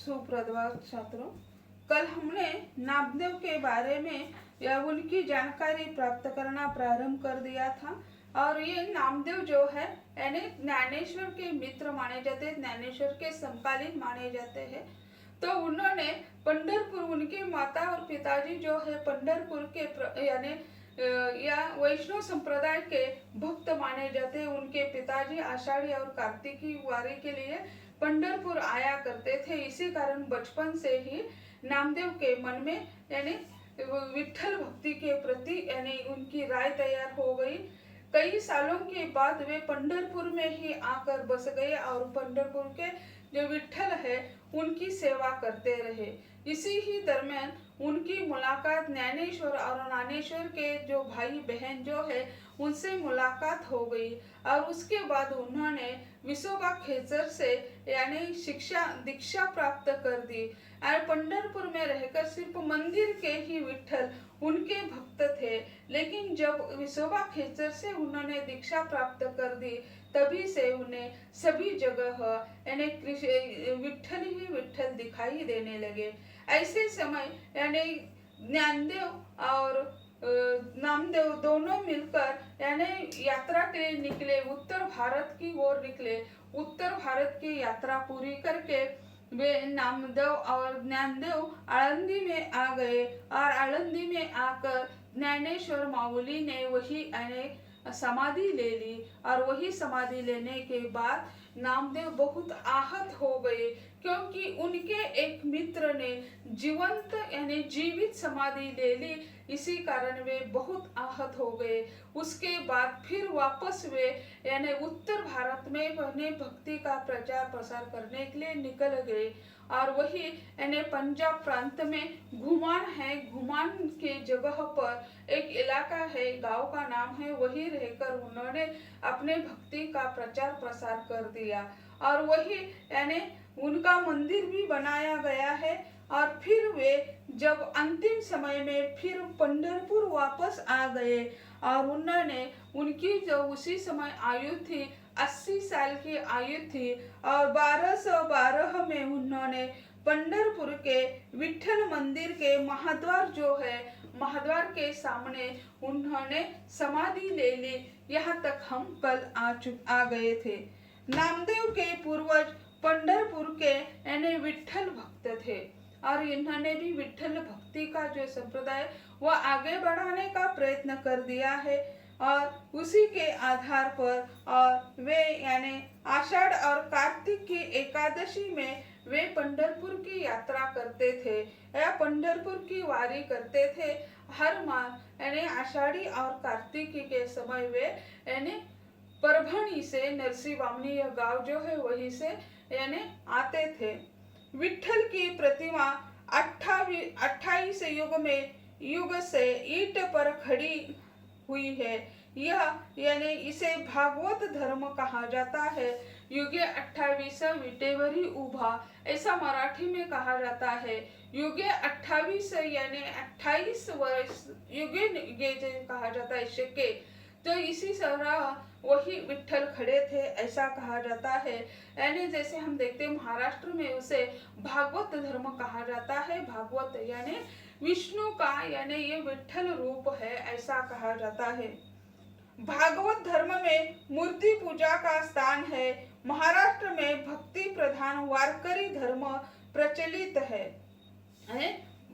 सुप्रभात छात्रों। कल हमने नामदेव के बारे में या उनकी जानकारी प्राप्त करना प्रारंभ कर दिया था। और ये नामदेव जो है यानी ज्ञानेश्वर के मित्र माने जाते हैं, ज्ञानेश्वर के समकालीन माने जाते हैं। तो उन्होंने पंढरपुर, उनके माता और पिताजी जो है पंढरपुर के यानी या वैष्णव संप्रदाय के भक्त माने जाते हैं। उनके पिताजी आषाढ़ी और कार्तिकी वारी के लिए पंढरपुर आया करते थे। इसी कारण बचपन से ही नामदेव के मन में यानी विठल भक्ति के प्रति यानी उनकी राय तैयार हो गई। कई सालों के बाद वे पंढरपुर में ही आकर बस गए और पंढरपुर के जो विठल है उनकी सेवा करते रहे। इसी ही दरमियान उनकी मुलाकात ज्ञानेश्वर और ज्ञानेश्वर के जो भाई बहन जो है उनसे मुलाकात हो गई। और उसके बाद उन्होंने विसोबा खेचर से यानी दीक्षा प्राप्त कर दी। और पंढरपुर में रहकर सिर्फ मंदिर के ही विठल उनके भक्त थे। लेकिन जब विसोबा खेचर से उन्होंने दीक्षा प्राप्त कर दी तभी से उन्हें सभी जगह यानी विठल ही विठल दिखाई देने लगे। ऐसे समय यानी ज्ञानदेव और नामदेव दोनों मिलकर यानी यात्रा के लिए निकले, उत्तर भारत की ओर निकले। उत्तर भारत की यात्रा पूरी करके वे नामदेव और ज्ञानदेव आळंदी में आ गए। और आळंदी में आकर ज्ञानेश्वर माऊली ने वही यानी समाधि ले ली। और वही समाधि लेने के बाद नामदेव बहुत आहत हो गए, क्योंकि उनके एक मित्र ने जीवंत यानी जीवित समाधि ले ली। इसी कारण वे बहुत आहत हो गए। उसके बाद फिर वापस वे यानी उत्तर भारत में अपने भक्ति का प्रचार प्रसार करने के लिए निकल गए। और वही यानी पंजाब प्रांत में घुमान है, घुमान के जगह पर एक इलाका है, गांव का नाम है, वही रहकर उन्होंने अपने भक्ति का प्रचार प्रसार कर दिया। और वही यानी उनका मंदिर भी बनाया गया है। और फिर वे जब अंतिम समय में फिर पंढरपुर वापस आ गए और उन्होंने उनकी जो उसी समय आयु थी 80 साल की आयु थी। और 1212 में उन्होंने पंढरपुर के विठल मंदिर के महाद्वार जो है महाद्वार के सामने उन्होंने समाधि ले ली। यहाँ तक हम कल आ गए थे। नामदेव के पूर्वज पंढरपुर के यानी विठल भक्त थे। और इन्होंने भी विठल भक्ति का जो संप्रदाय वह आगे बढ़ाने का प्रयत्न कर दिया है। और उसी के आधार पर और वे यानी आषाढ़ और कार्तिक की एकादशी में वे पंढरपुर की यात्रा करते थे या पंढरपुर की वारी करते थे। हर माह यानी आषाढ़ी और कार्तिकी के समय वे यानी परभणी से नरसी बामनी यह गांव जो है वहीं से यानी आते थे। विठल की प्रतिमा 28 युग से ईंट पर खड़ी हुई है। यह यानी इसे भागवत धर्म कहा जाता है। युगे 28 विटेवरी उभा ऐसा मराठी में कहा जाता है। युगे 28 यानी 28 वर्ष युगे कहा जाता है शके। तो इसी तरह वही विठल खड़े थे ऐसा कहा जाता है। यानी जैसे हम देखते हैं महाराष्ट्र में उसे भागवत धर्म कहा जाता है। भागवत यानी विष्णु का यानी ये विठल रूप है ऐसा कहा जाता है। भागवत धर्म में मूर्ति पूजा का स्थान है। महाराष्ट्र में भक्ति प्रधान वारकरी धर्म प्रचलित है।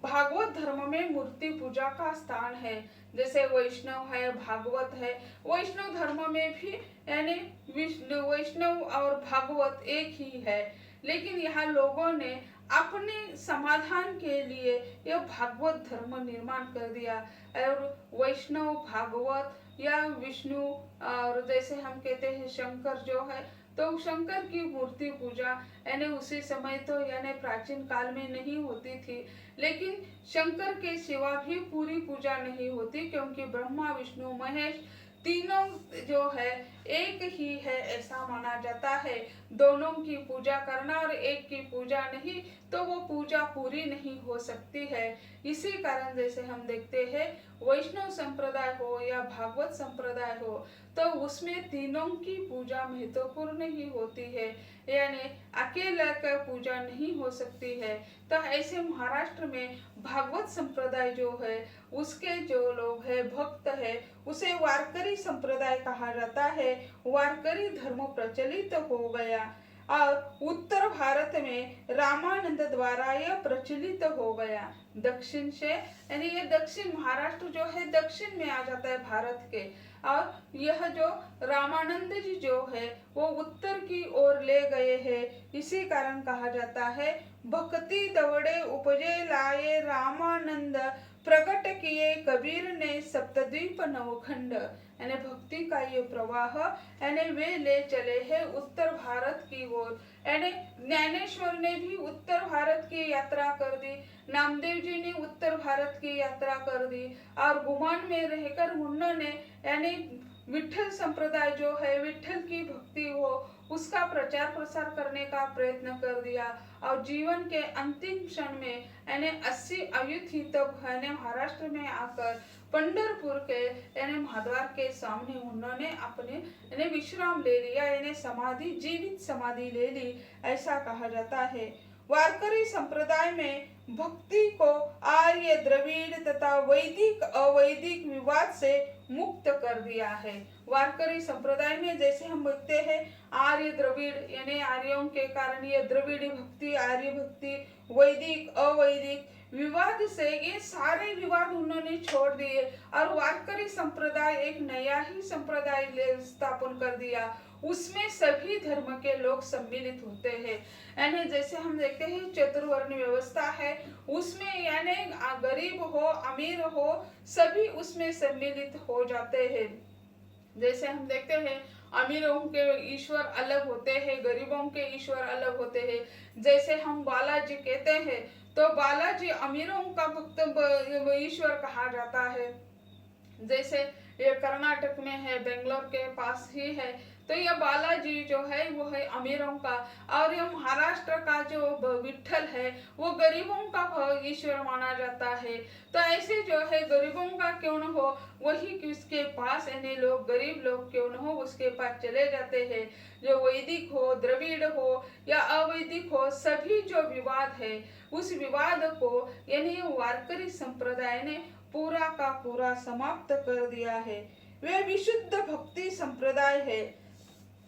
भागवत धर्म में मूर्ति पूजा का स्थान है। जैसे वैष्णव है, भागवत है। वैष्णव धर्म में भी यानी वैष्णव और भागवत एक ही है। लेकिन यहाँ लोगों ने अपने समाधान के लिए यह भागवत धर्म निर्माण कर दिया। और वैष्णव, भागवत या विष्णु और जैसे हम कहते हैं शंकर जो है, तो शंकर की मूर्ति पूजा यानी उसी समय तो यानी प्राचीन काल में नहीं होती थी। लेकिन शंकर के सिवा भी पूरी पूजा नहीं होती, क्योंकि ब्रह्मा, विष्णु, महेश तीनों जो है एक ही है ऐसा माना जाता है। दोनों की पूजा करना और एक की पूजा नहीं, तो वो पूजा पूरी नहीं हो सकती है। इसी कारण जैसे हम देखते हैं वैष्णव संप्रदाय हो या भागवत संप्रदाय हो, तो उसमें तीनों की पूजा महत्वपूर्ण ही होती है, यानी अकेला का पूजा नहीं हो सकती है। तो ऐसे महाराष्ट्र में भागवत संप्रदाय जो है उसके जो लोग है भक्त है उसे वारकरी संप्रदाय कहा जाता है। वारकरी धर्म प्रचलित हो गया और उत्तर भारत में रामानंद द्वारा यह प्रचलित हो गया। दक्षिण से यानी ये दक्षिण महाराष्ट्र जो है दक्षिण में आ जाता है भारत के, और यह जो रामानंद जी जो है वो उत्तर की ओर ले गए हैं। इसी कारण कहा जाता है भक्ति दौड़े उपजे लाए रामानंद, प्रकट किए कबीर ने सप्तद्वीप नवखंड। यानी भक्ति का ये प्रवाह यानी वे ले चले हैं उत्तर भारत की ओर। यानी ज्ञानेश्वर ने भी उत्तर भारत की यात्रा कर दी, नामदेव जी ने उत्तर भारत की यात्रा कर दी, और गुमान में रहकर उन्होंने यानी विठल संप्रदाय जो है विठल की भक्ति हो उसका प्रचार प्रसार करने का प्रयत्न कर दिया। और जीवन के अंतिम क्षण में यानी 80 आयु थी तब यानी महाराष्ट्र में आकर पंढरपुर के यानी महाद्वार के सामने उन्होंने अपने यानी विश्राम ले लिया, यानी समाधि जीवित समाधि ले ली, ऐसा कहा जाता है। वारकरी संप्रदाय में भक्ति को आर्य द्रविड़ तथा वैदिक अवैदिक विवाद से मुक्त कर दिया है। वारकरी संप्रदाय में जैसे हम देखते हैं आर्य द्रविड़ यानी आर्यों के कारण ये द्रविड़ी भक्ति, आर्य भक्ति, वैदिक अवैदिक विवाद से ये सारे विवाद उन्होंने छोड़ दिए और वारकरी संप्रदाय एक नया ही संप्रदाय स्थापन कर दिया। उसमें सभी धर्म के लोग सम्मिलित होते हैं। यानी जैसे हम देखते हैं चतुर्वर्ण व्यवस्था है उसमें यानी गरीब हो अमीर हो सभी उसमें सम्मिलित हो जाते हैं। जैसे हम देखते हैं अमीरों के ईश्वर अलग होते हैं, गरीबों के ईश्वर अलग होते हैं। जैसे हम बालाजी कहते हैं तो बालाजी अमीरों का भक्त ईश्वर कहा जाता है। जैसे ये कर्नाटक में है, बेंगलोर के पास ही है, तो यह बालाजी जो है वो है अमीरों का, और यह महाराष्ट्र का जो विठल है वो गरीबों का ईश्वर माना जाता है। तो ऐसे जो है गरीबों का क्यों न हो वही किसके पास यानी लोग गरीब लोग क्यों न हो उसके पास चले जाते हैं। जो वैदिक हो द्रविड़ हो या अवैदिक हो सभी जो विवाद है उस विवाद को यानी वारकरी संप्रदाय ने पूरा का पूरा समाप्त कर दिया है। वे विशुद्ध भक्ति संप्रदाय है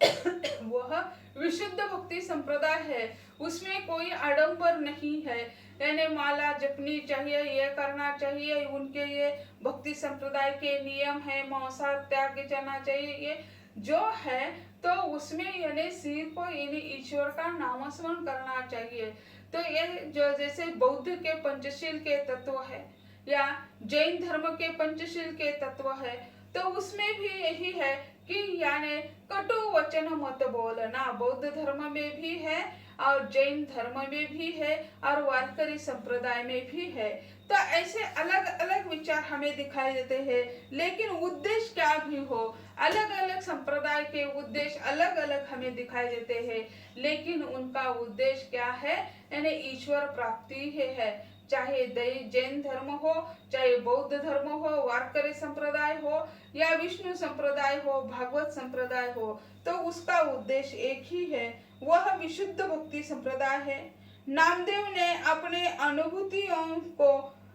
वह विशुद्ध भक्ति संप्रदाय है, उसमें कोई आडंबर नहीं है, यानी माला जपनी चाहिए, ये करना चाहिए, उनके ये भक्ति संप्रदाय के नियम है, मांसाहार त्याग करना चाहिए, ये जो है तो उसमें यानी सिर को यानी ईश्वर का नामस्मरण करना चाहिए। तो ये जो जैसे बौद्ध के पंचशील के तत्व है या जैन धर्म के पंचशील के तत्व है, तो उसमें भी यही है कि यानी कटु वचन मत बोलना बौद्ध धर्म में भी है और जैन धर्म में भी है और वारकरी संप्रदाय में भी है। तो ऐसे अलग अलग विचार हमें दिखाई देते हैं, लेकिन उद्देश्य क्या भी हो अलग अलग संप्रदाय के उद्देश्य अलग अलग हमें दिखाई देते हैं, लेकिन उनका उद्देश्य क्या है यानी ईश्वर प्राप्ति है। चाहे जैन धर्म हो, चाहे बौद्ध धर्म हो, वारकरी संप्रदाय हो या विष्णु संप्रदाय हो, भागवत संप्रदाय हो, तो उसका उद्देश्य एक ही है, वह विशुद्ध भक्ति संप्रदाय है। नामदेव ने अपने अनुभूतियों को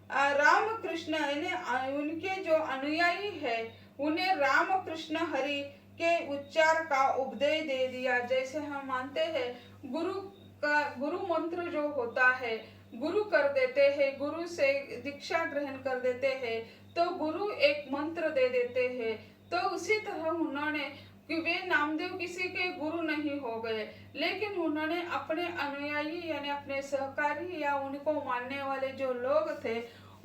रामकृष्ण यानी उनके जो अनुयायी है उन्हें रामकृष्ण हरि के उच्चार का उपदेश दे दिया। जैसे हम मानते हैं गुरु मंत्र जो होता है गुरु कर देते हैं, गुरु से दीक्षा ग्रहण कर देते हैं, तो गुरु एक मंत्र दे देते हैं। तो उसी तरह उन्होंने कि वे नामदेव किसी के गुरु नहीं हो गए, लेकिन उन्होंने अपने अनुयायी यानी अपने सहकारी या उनको मानने वाले जो लोग थे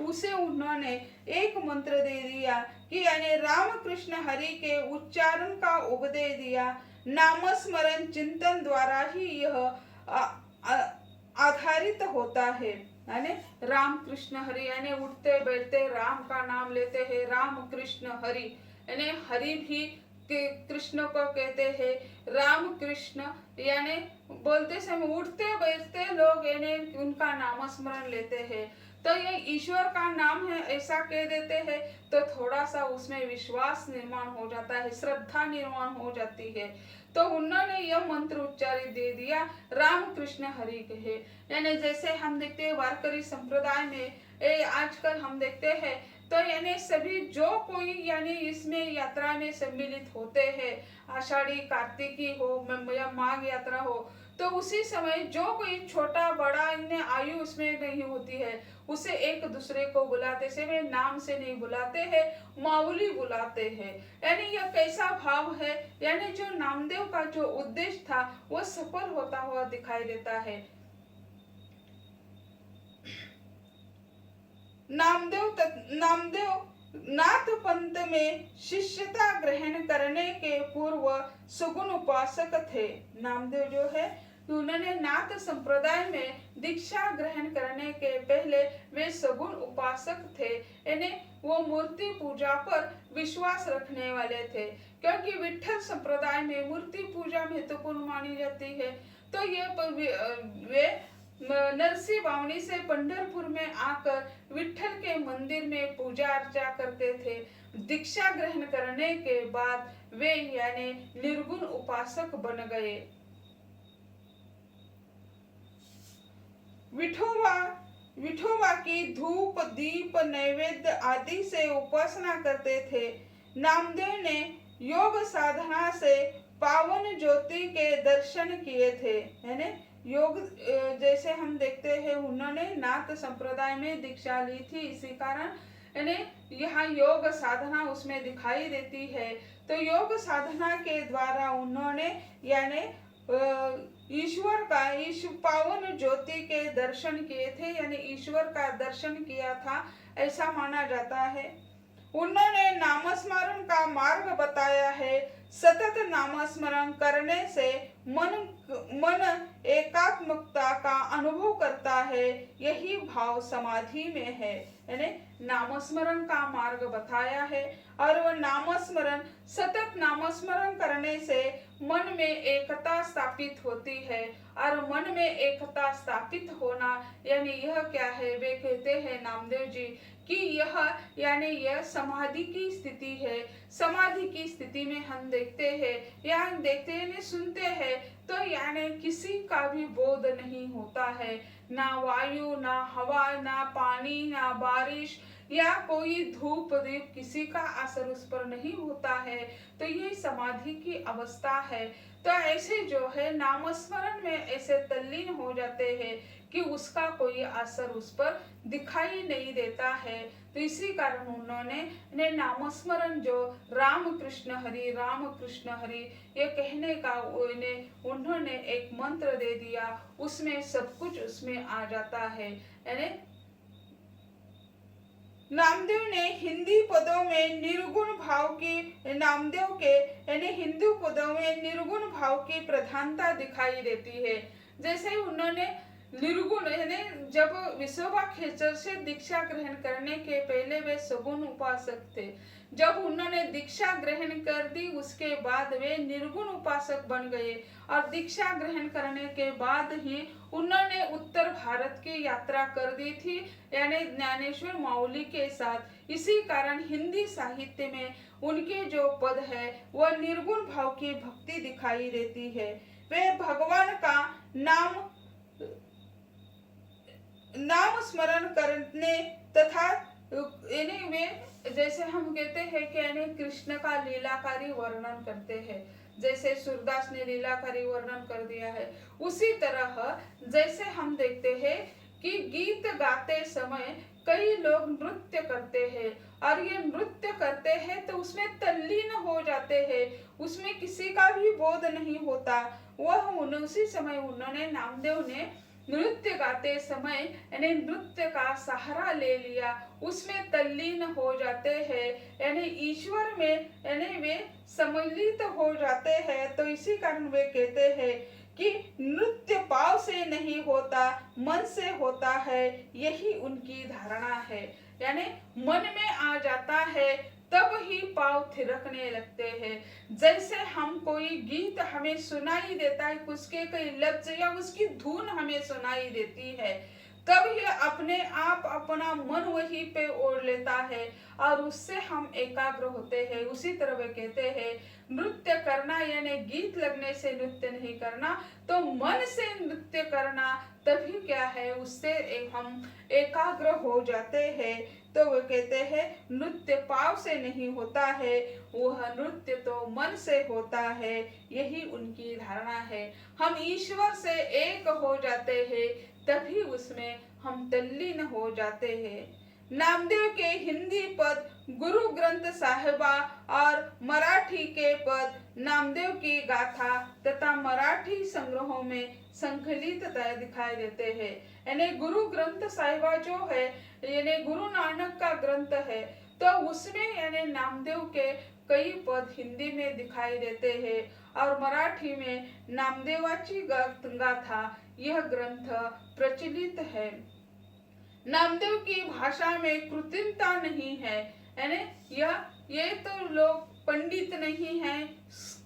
उसे उन्होंने एक मंत्र दे दिया कि यानी रामकृष्ण हरि के उच्चारण का उपदेश दिया। नामस्मरण चिंतन द्वारा ही यह आधारित होता है, यानी राम कृष्ण हरि यानी उठते बैठते राम का नाम लेते हैं, राम कृष्ण हरि यानी हरि भी कृष्ण को कहते हैं राम कृष्ण, यानी बोलते समय उठते बैठते लोग यानी उनका नाम स्मरण लेते हैं। तो ये ईश्वर का नाम है ऐसा कह देते हैं तो थोड़ा सा उसमें विश्वास निर्माण हो जाता है, श्रद्धा निर्माण हो जाती है। तो उन्होंने यह मंत्र उच्चारित दे दिया राम कृष्ण हरि कहे। यानी जैसे हम देखते हैं वारकरी संप्रदाय में आजकल हम देखते हैं तो यानी सभी जो कोई यानी इसमें यात्रा में सम्मिलित होते हैं, आषाढ़ी कार्तिकी हो या माघ यात्रा हो, तो उसी समय जो कोई छोटा बड़ा इन्हें आयु उसमें नहीं होती है, उसे एक दूसरे को बुलाते से वे नाम से नहीं बुलाते हैं, माऊली बुलाते हैं। यानी यह कैसा भाव है, यानी जो नामदेव का जो उद्देश्य था वह सफल होता हुआ दिखाई देता है। नामदेव नाथ पंथ में शिष्यता ग्रहण करने के पूर्व सगुण उपासक थे। नामदेव जो है उन्होंने नाथ संप्रदाय में दीक्षा ग्रहण करने के पहले वे सगुण उपासक थे, यानी वो मूर्ति पूजा पर विश्वास रखने वाले थे, क्योंकि विठल संप्रदाय में मूर्ति पूजा महत्वपूर्ण मानी जाती है। तो ये वे नरसी बावनी से पंढरपुर में आकर विठल के मंदिर में पूजा अर्चा करते थे। दीक्षा ग्रहण करने के बाद वे यानी निर्गुण उपासक बन गए। विठोबा की धूप दीप नैवेद्य आदि से उपासना करते थे। नामदेव ने योग साधना से पावन ज्योति के दर्शन किए थे। यानी योग जैसे हम देखते हैं उन्होंने नाथ संप्रदाय में दीक्षा ली थी, इसी कारण यानी यहाँ योग साधना उसमें दिखाई देती है। तो योग साधना के द्वारा उन्होंने यानी ईश्वर का पावन ज्योति के दर्शन किए थे, यानी ईश्वर का दर्शन किया था ऐसा माना जाता है। उन्होंने नामस्मरण का मार्ग बताया है। सतत नामस्मरण करने से मन एकात्मकता का अनुभव करता है, यही भाव समाधि में है। यानी नामस्मरण का मार्ग बताया है और वह नामस्मरण सतत नामस्मरण करने से मन में एकता स्थापित होती है। और मन में एकता स्थापित होना यानी यह क्या है, वे कहते हैं नामदेव जी कि यह यानी यह समाधि की स्थिति है। समाधि की स्थिति में हम देखते हैं या हम देखते हैं सुनते हैं तो यानी किसी का भी बोध नहीं होता है, ना वायु ना हवा ना पानी ना बारिश या कोई धूप दीप किसी का असर उस पर नहीं होता है। तो ये समाधि की अवस्था है। तो ऐसे जो है नामस्मरण में ऐसे तल्लीन हो जाते हैं कि उसका कोई असर उस पर दिखाई नहीं देता है। तो इसी कारण उन्होंने नामस्मरण जो राम कृष्ण हरि ये कहने का उन्होंने एक मंत्र दे दिया, उसमें सब कुछ उसमें आ जाता है। यानी नामदेव ने हिंदी पदों में निर्गुण भाव की नामदेव के यानी हिंदू पदों में निर्गुण भाव की प्रधानता दिखाई देती है। जैसे उन्होंने निर्गुण यानी जब विश्वभा खेचर से दीक्षा ग्रहण करने के पहले वे सगुण उपासक थे। जब उन्होंने दीक्षा ग्रहण कर दी उसके बाद वे निर्गुण उपासक बन गए और दीक्षा ग्रहण करने के बाद ही उन्होंने उत्तर भारत की यात्रा कर दी थी, यानी ज्ञानेश्वर माउली के साथ। इसी कारण हिंदी साहित्य में उनके जो पद है वह निर्गुण भाव की भक्ति दिखाई देती है। वे भगवान का नाम स्मरण करने तथा वे जैसे हम कहते हैं कि यानी कृष्ण का लीलाकारी वर्णन करते हैं, जैसे सूरदास ने लीलाकारी वर्णन कर दिया है, उसी तरह जैसे हम देखते हैं कि गीत गाते समय कई लोग नृत्य करते हैं और ये नृत्य करते हैं तो उसमें तल्लीन हो जाते हैं, उसमें किसी का भी बोध नहीं होता। वह उसी समय उन्होंने नामदेव ने नृत्य गाते समय यानी नृत्य का सहारा ले लिया, उसमें तल्लीन हो जाते हैं, यानी ईश्वर में यानी वे सम्मिलित हो जाते हैं। तो इसी कारण वे कहते हैं कि नृत्य पाव से नहीं होता, मन से होता है, यही उनकी धारणा है। यानी मन में आ जाता है तब ही पाँव थिरकने लगते हैं। जैसे हम कोई गीत हमें सुनाई देता है, उसके कई लफ्ज या उसकी धुन हमें सुनाई देती है, तब ये अपने आप अपना मन वहीं पे ओढ़ लेता है और उससे हम एकाग्र होते हैं। उसी तरह वे कहते हैं नृत्य करना यानी गीत लगने से नृत्य नहीं करना, तो मन से नृत्य करना, तभी क्या है उससे हम एकाग्र हो जाते हैं। तो वो कहते हैं नृत्य पाँव से नहीं होता है, वह नृत्य तो मन से होता है। यही उनकी धारणा है। हम ईश्वर से एक हो जाते हैं, तभी उसमें हम तल्लीन हो जाते हैं। नामदेव के हिंदी पद गुरु ग्रंथ साहिबा और मराठी के पद नामदेव की गाथा तथा मराठी संग्रहों में संकलित दिखाई देते हैं। यानी गुरु ग्रंथ साहिबा जो है यानी गुरु नानक का ग्रंथ है, तो उसमें यानी नामदेव के कई पद हिंदी में दिखाई देते हैं और मराठी में नामदेवाची गाथा यह ग्रंथ प्रचलित है। नामदेव की भाषा में कृत्रिमता नहीं है, यानी ये तो लोग पंडित नहीं हैं,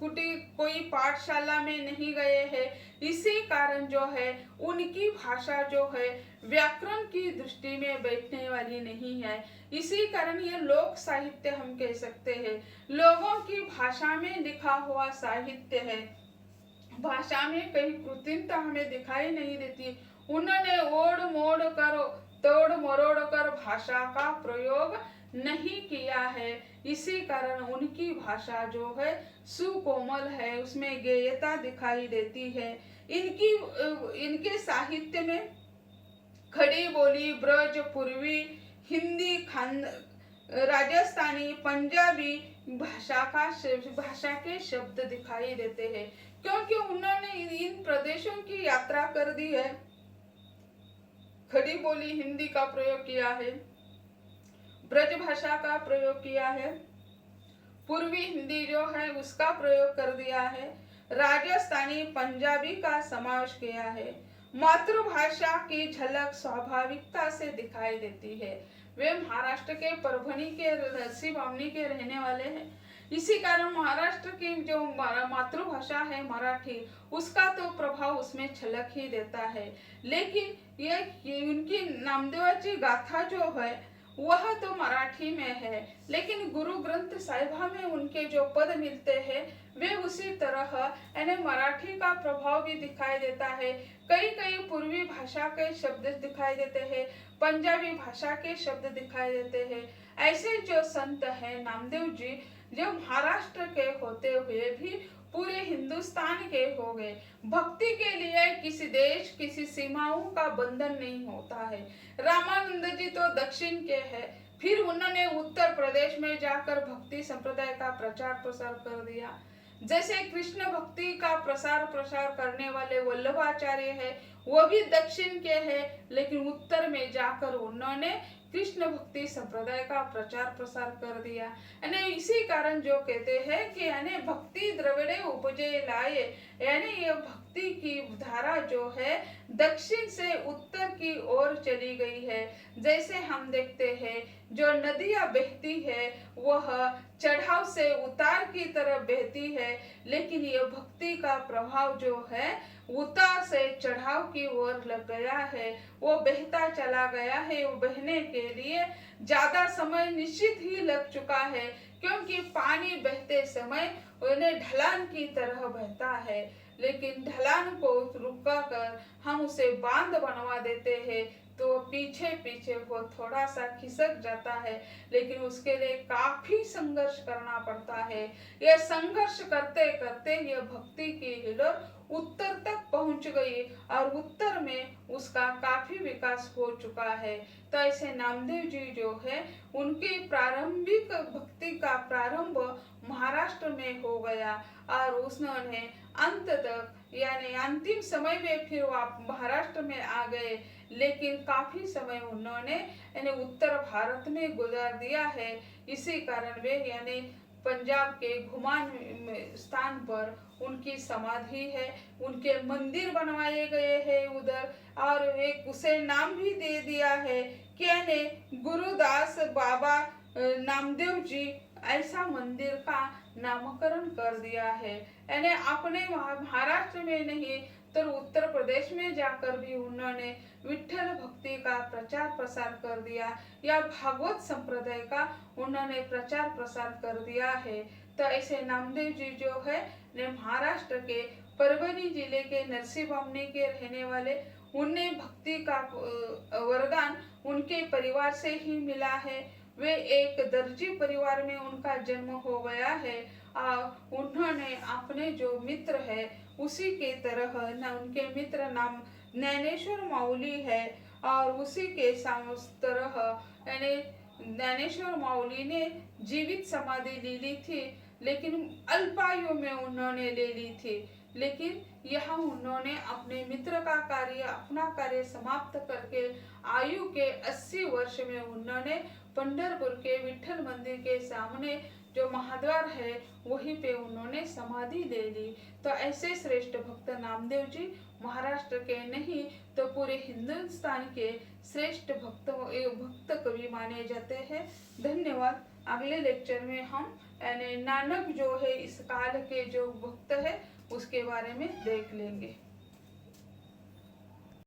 कोई पाठशाला में नहीं गए हैं, इसी कारण जो है उनकी भाषा जो है व्याकरण की दृष्टि में बैठने वाली नहीं है। इसी कारण ये लोक साहित्य हम कह सकते हैं, लोगों की भाषा में लिखा हुआ साहित्य है। भाषा में कहीं कृत्रिमता हमें दिखाई नहीं देती। उन्होंने ओढ़ मोड़ कर तोड़ मरोड़ कर भाषा का प्रयोग नहीं किया है, इसी कारण उनकी भाषा जो है सुकोमल है, उसमें गेयता दिखाई देती है। इनके साहित्य में खड़ी बोली, ब्रज, पूर्वी, हिंदी, राजस्थानी, पंजाबी भाषा के शब्द दिखाई देते हैं, क्योंकि उन्होंने इन प्रदेशों की यात्रा कर दी है। खड़ी बोली हिंदी का प्रयोग किया है, ब्रज भाषा का प्रयोग किया है, पूर्वी हिंदी जो है उसका प्रयोग कर दिया है, राजस्थानी पंजाबी का समावेश किया है। मातृभाषा की झलक स्वाभाविकता से दिखाई देती है। वे महाराष्ट्र के परभणी के रसी बामनी के रहने वाले हैं, इसी कारण महाराष्ट्र की जो मातृभाषा है मराठी, उसका तो प्रभाव उसमें झलक ही देता है। लेकिन ये उनकी नामदेवाची गाथा जो है वह तो मराठी में है, लेकिन गुरु ग्रंथ साहिबा में उनके जो पद मिलते हैं वे उसी तरह यानी मराठी का प्रभाव भी दिखाई देता है। कई पूर्वी भाषा के शब्द दिखाई देते हैं, पंजाबी भाषा के शब्द दिखाई देते हैं। ऐसे जो संत हैं नामदेव जी, जो महाराष्ट्र के होते हुए भी पूरे हिंदुस्तान के हो गए। भक्ति के लिए किसी देश किसी सीमाओं का बंधन नहीं होता है। रामानंद जी तो दक्षिण के हैं, फिर उन्होंने उत्तर प्रदेश में जाकर भक्ति संप्रदाय का प्रचार प्रसार कर दिया। जैसे कृष्ण भक्ति का प्रसार करने वाले वल्लभाचार्य है, वो भी दक्षिण के हैं, लेकिन उत्तर में जाकर उन्होंने कृष्ण भक्ति संप्रदाय का प्रचार प्रसार कर दिया। यानी इसी कारण जो कहते हैं कि यानी भक्ति द्रविड़े उपजे लाए, यानी ये भक्ति की धारा जो है दक्षिण से उत्तर की ओर चली गई है। जैसे हम देखते हैं जो नदियां बहती है वह चढ़ाव से उतार की तरफ बहती है, लेकिन ये भक्ति का प्रभाव जो है उतार से चढ़ाव की ओर लग गया है, वो बहता चला गया है। वो बहने के लिए ज्यादा समय निश्चित ही लग चुका है, क्योंकि पानी बहते समय उन्हें ढलान की तरह बहता है, लेकिन ढलान को रुका कर हम उसे बांध बनवा देते हैं तो पीछे पीछे वो थोड़ा सा खिसक जाता है, लेकिन उसके लिए काफी संघर्ष करना पड़ता है। यह संघर्ष करते करते यह भक्ति की हिलोर उत्तर तक पहुंच गई और उत्तर में उसका काफी विकास हो चुका है। तो ऐसे नामदेव जी जो है उनकी प्रारंभिक भक्ति का प्रारंभ महाराष्ट्र में हो गया और उसने अंत तक यानी अंतिम समय में फिर वो महाराष्ट्र में आ गए, लेकिन काफी समय उन्होंने यानी उत्तर भारत में गुजार दिया है। इसी कारण वे यानी पंजाब के घुमान स्थान पर उनकी समाधि है, उनके मंदिर बनवाए गए हैं उधर, और एक उसे नाम भी दे दिया है कि यानी गुरुदास बाबा नामदेव जी ऐसा मंदिर का नामकरण कर दिया है। यानी अपने महाराष्ट्र में नहीं तो उत्तर प्रदेश में जाकर भी उन्होंने विठल भक्ति का प्रचार प्रसार कर दिया, या भागवत संप्रदाय का उन्होंने प्रचार प्रसार कर दिया है। तो ऐसे नामदेव जी जो है ने महाराष्ट्र के परभनी जिले के नरसी बामनी के रहने वाले, उन्हें भक्ति का वरदान उनके परिवार से ही मिला है। वे एक दर्जी परिवार में उनका जन्म हो गया है और उन्होंने अपने जो मित्र है उसी के तरह न उनके मित्र नाम ज्ञानेश्वर माउली है, और उसी के तरह यानी ज्ञानेश्वर माउली ने जीवित समाधि ले ली थी, लेकिन अल्पायु में उन्होंने ले ली थी। लेकिन यहाँ उन्होंने अपने मित्र का कार्य, अपना कार्य समाप्त करके आयु के 80 वर्ष में उन्होंने पंढरपुर के विठल मंदिर के सामने जो महाद्वार है वहीं पे उन्होंने समाधि ले ली। तो ऐसे श्रेष्ठ भक्त नामदेव जी महाराष्ट्र के नहीं तो पूरे हिंदुस्तान के श्रेष्ठ भक्त कवि माने जाते हैं। धन्यवाद। अगले लेक्चर में हम यानी नानक जो है इस काल के जो भक्त है उसके बारे में देख लेंगे।